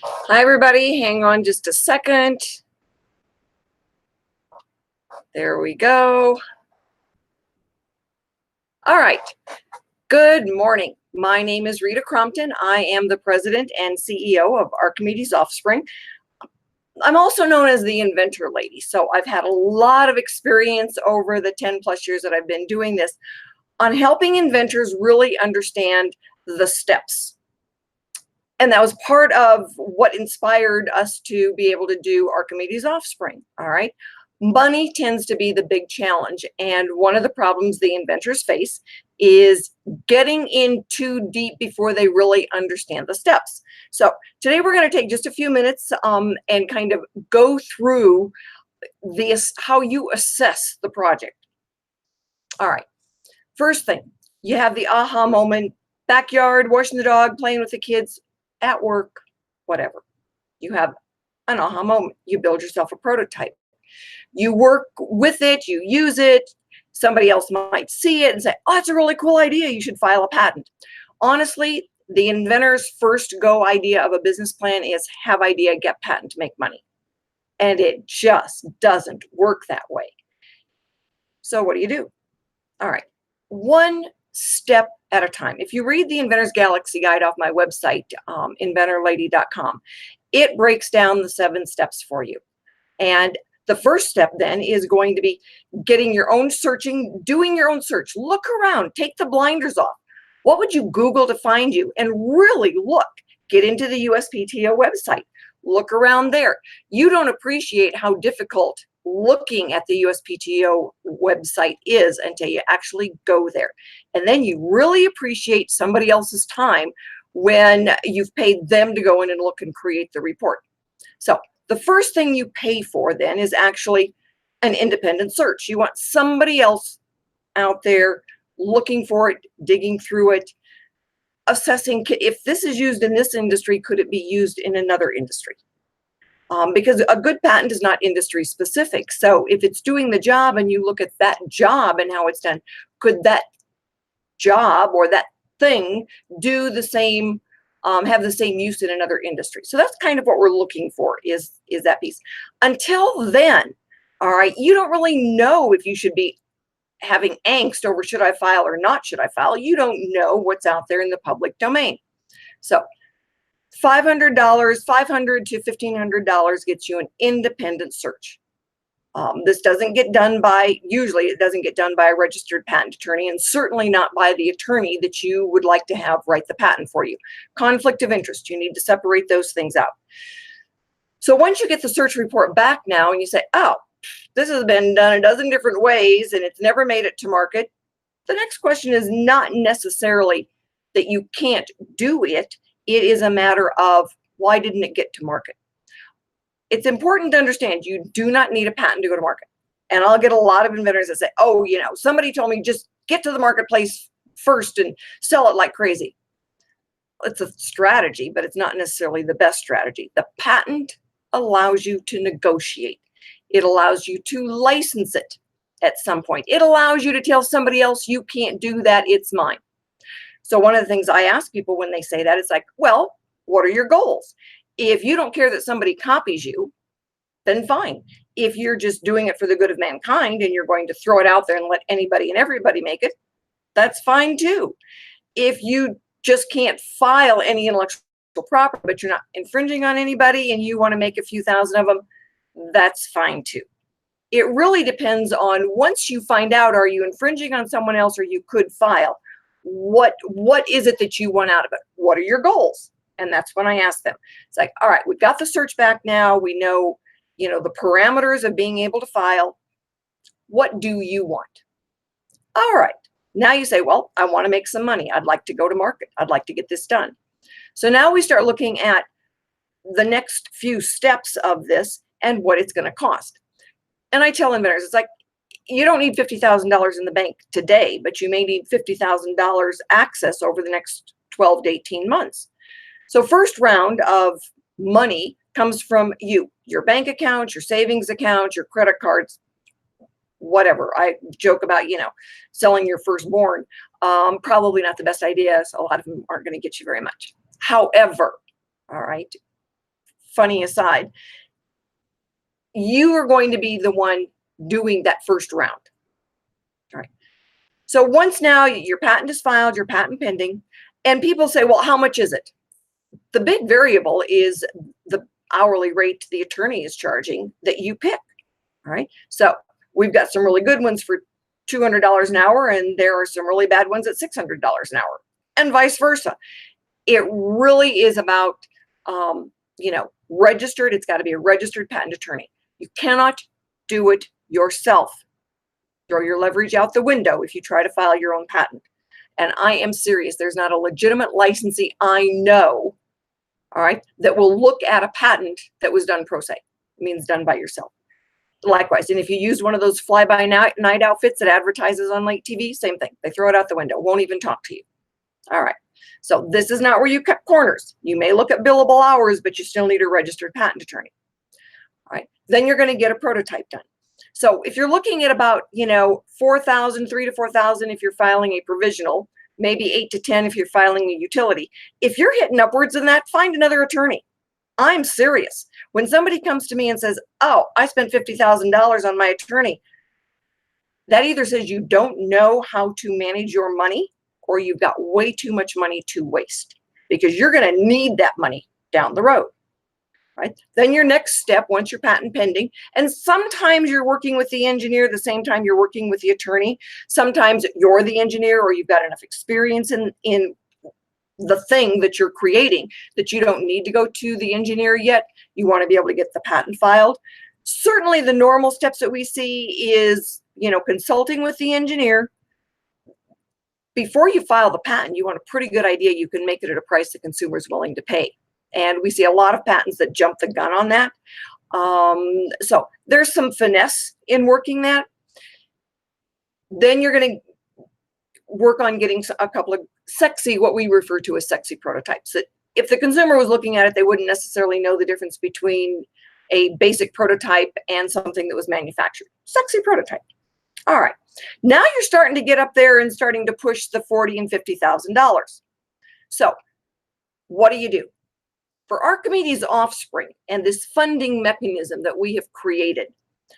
Hi, everybody. Hang on just a second. There we go. All right. Good morning. My name is Rita Crompton. I am the president and CEO of Archimedes Offspring. I'm also known as the inventor lady. So I've had a lot of experience over the 10 plus years that I've been doing this on helping inventors really understand the steps. And that was part of what inspired us to be able to do Archimedes Offspring. All right. Money tends to be the big challenge. And one of the problems the inventors face is getting in too deep before they really understand the steps. So today we're going to take just a few minutes and kind of go through this, how you assess the project. All right. First thing, you have the aha moment, backyard, washing the dog, playing with the kids, at work, whatever. You have an aha moment. You build yourself a prototype. You work with it, you use it. Somebody else might see it and say, oh, it's a really cool idea. You should file a patent. Honestly, the inventor's first go idea of a business plan is have idea, get patent, make money. And it just doesn't work that way. So what do? All right. One step at a time. If you read the Inventor's Galaxy Guide off my website, inventorlady.com, it breaks down the 7 steps for you. And the first step then is going to be getting your own searching, doing your own search. Look around, take the blinders off. What would you Google to find you? And really look, get into the USPTO website. Look around there. You don't appreciate how difficult looking at the USPTO website is until you actually go there. And then you really appreciate somebody else's time when you've paid them to go in and look and create the report. So the first thing you pay for then is actually an independent search. You want somebody else out there looking for it, digging through it, assessing if this is used in this industry, could it be used in another industry? Because a good patent is not industry specific. So if it's doing the job and you look at that job and how it's done, could that job or that thing do the same, have the same use in another industry? So that's kind of what we're looking for is that piece. Until then, all right, you don't really know if you should be having angst over should I file or not should I file. You don't know what's out there in the public domain. So $500 to $1,500 gets you an independent search. This doesn't get done by, usually it doesn't get done by a registered patent attorney, and certainly not by the attorney that you would like to have write the patent for you. Conflict of interest, you need to separate those things out. So once you get the search report back now and you say, oh, this has been done a dozen different ways and it's never made it to market, the next question is not necessarily that you can't do it. It is a matter of why didn't it get to market? It's important to understand you do not need a patent to go to market. And I'll get a lot of inventors that say, oh, you know, somebody told me just get to the marketplace first and sell it like crazy. It's a strategy, but it's not necessarily the best strategy. The patent allows you to negotiate. It allows you to license it at some point. It allows you to tell somebody else you can't do that, it's mine. So one of the things I ask people when they say that is like, well, what are your goals? If you don't care that somebody copies you, then fine. If you're just doing it for the good of mankind and you're going to throw it out there and let anybody and everybody make it, that's fine too. If you just can't file any intellectual property, but you're not infringing on anybody and you want to make a few thousand of them, that's fine too. It really depends on, once you find out, are you infringing on someone else or you could file, what is it that you want out of it? What are your goals? And that's when I ask them. It's like, all right, we've got the search back now. We know, you know, the parameters of being able to file. What do you want? All right. Now you say, well, I want to make some money. I'd like to go to market. I'd like to get this done. So now we start looking at the next few steps of this and what it's going to cost. And I tell inventors, it's like, you don't need $50,000 in the bank today, but you may need $50,000 access over the next 12 to 18 months. So first round of money comes from you, your bank account, your savings account, your credit cards, whatever. I joke about, you know, selling your firstborn. Probably not the best idea. So a lot of them aren't going to get you very much. However, all right, funny aside, you are going to be the one doing that first round. All right. So once now your patent is filed, your patent pending, and people say, well, how much is it? The big variable is the hourly rate the attorney is charging that you pick. All right. So we've got some really good ones for $200 an hour, and there are some really bad ones at $600 an hour, and vice versa. It really is about, registered. It's got to be a registered patent attorney. You cannot do it yourself. Throw your leverage out the window if you try to file your own patent. And I am serious. There's not a legitimate licensee I know, all right, that will look at a patent that was done pro se. It means done by yourself. Likewise, and if you use one of those fly-by-night outfits that advertises on late TV, same thing. They throw it out the window, won't even talk to you. All right. So this is not where you cut corners. You may look at billable hours, but you still need a registered patent attorney. All right. Then you're going to get a prototype done. So if you're looking at about, 4,000, 3,000 to 4,000 if you're filing a provisional, maybe 8 to 10 if you're filing a utility. If you're hitting upwards in that, find another attorney. I'm serious. When somebody comes to me and says, oh, I spent $50,000 on my attorney, that either says you don't know how to manage your money or you've got way too much money to waste, because you're going to need that money down the road. Right? Then your next step, once your patent pending, and sometimes you're working with the engineer the same time you're working with the attorney. Sometimes you're the engineer or you've got enough experience in the thing that you're creating that you don't need to go to the engineer yet. You want to be able to get the patent filed. Certainly the normal steps that we see is, consulting with the engineer. Before you file the patent, you want a pretty good idea you can make it at a price the consumer is willing to pay. And we see a lot of patents that jump the gun on that. So there's some finesse in working that. Then you're going to work on getting a couple of what we refer to as sexy prototypes. That if the consumer was looking at it, they wouldn't necessarily know the difference between a basic prototype and something that was manufactured. Sexy prototype. All right. Now you're starting to get up there and starting to push the $40,000 and $50,000. So what do? For Archimedes Offspring and this funding mechanism that we have created,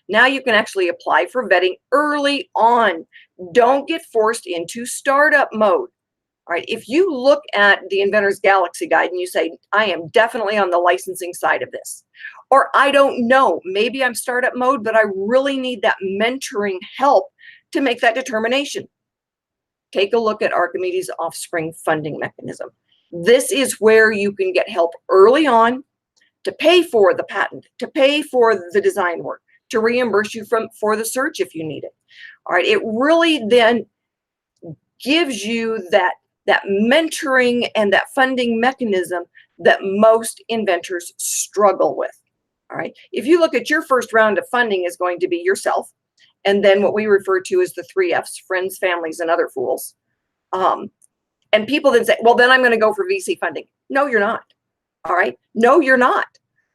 now you can actually apply for vetting early on. Don't get forced into startup mode. All right. If you look at the Inventor's Galaxy Guide and you say, I am definitely on the licensing side of this, or I don't know, maybe I'm startup mode, but I really need that mentoring help to make that determination. Take a look at Archimedes Offspring funding mechanism. This is where you can get help early on to pay for the patent, to pay for the design work, to reimburse you for the search if you need it. All right. It really then gives you that mentoring and that funding mechanism that most inventors struggle with. All right. If you look at your first round of funding is going to be yourself, and then what we refer to as the 3 Fs, friends, families, and other fools. And people then say, well, then I'm going to go for VC funding. No, you're not. All right. No, you're not.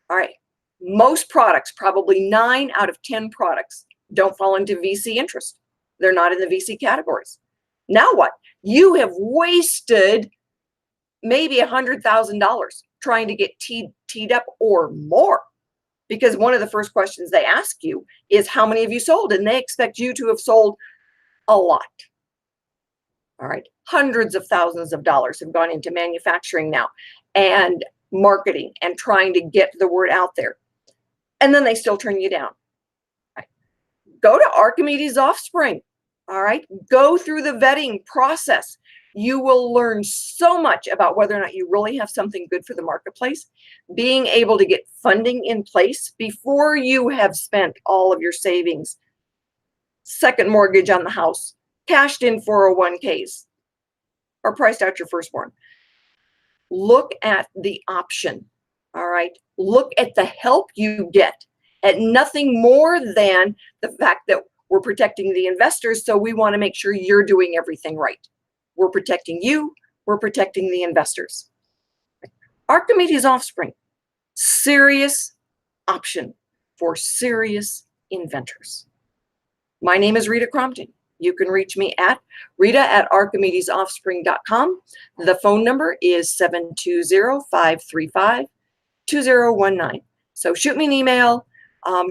All right. Most products, probably 9 out of 10 products, don't fall into VC interest. They're not in the VC categories. Now what? You have wasted maybe $100,000 trying to get teed up or more, because one of the first questions they ask you is how many have you sold? And they expect you to have sold a lot. All right. Hundreds of thousands of dollars have gone into manufacturing now and marketing and trying to get the word out there. And then they still turn you down. Right. Go to Archimedes Offspring. All right. Go through the vetting process. You will learn so much about whether or not you really have something good for the marketplace. Being able to get funding in place before you have spent all of your savings, second mortgage on the house, cashed in 401ks, or priced out your firstborn. Look at the option. All right. Look at the help you get, at nothing more than the fact that we're protecting the investors. So we want to make sure you're doing everything right. We're protecting you. We're protecting the investors. Archimedes Offspring, serious option for serious inventors. My name is Rita Crompton. You can reach me at rita@archimedesoffspring.com. The phone number is 720-535-2019. So shoot me an email,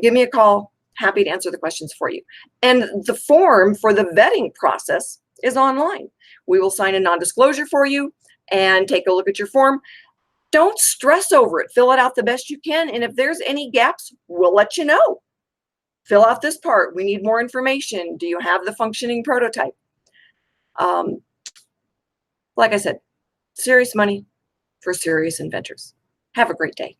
give me a call. Happy to answer the questions for you. And the form for the vetting process is online. We will sign a non-disclosure for you and take a look at your form. Don't stress over it. Fill it out the best you can. And if there's any gaps, we'll let you know. Fill out this part. We need more information. Do you have the functioning prototype? Like I said, serious money for serious inventors. Have a great day.